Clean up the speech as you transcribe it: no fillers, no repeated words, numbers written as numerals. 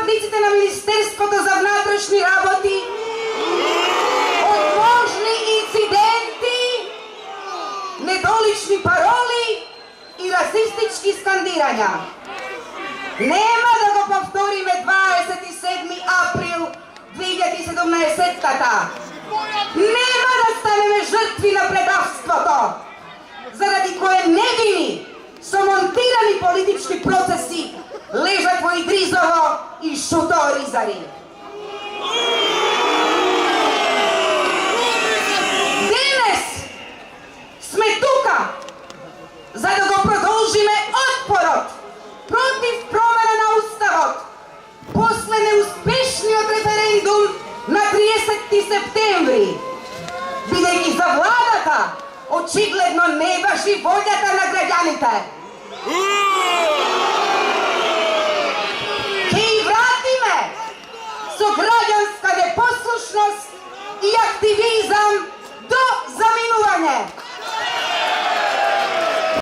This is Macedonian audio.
клиците на Министерството за внатрешни работи от можни инциденти, недолични пароли и расистички скандирања. Нема да го повториме 27 април 2017-та. Нема да станеме жртви на предавството, заради кое невини со монтирани политички процеси лежат во Идризово и Шуто Ризари. Денес сме тука за да го продолжиме отпорот против промена на Уставот после неуспешниот референдум на 30 септември, бидејќи за владата очигледно не важи волјата на граѓаните. Ќе и вратиме со граѓанска непослушност и активизам до заминување.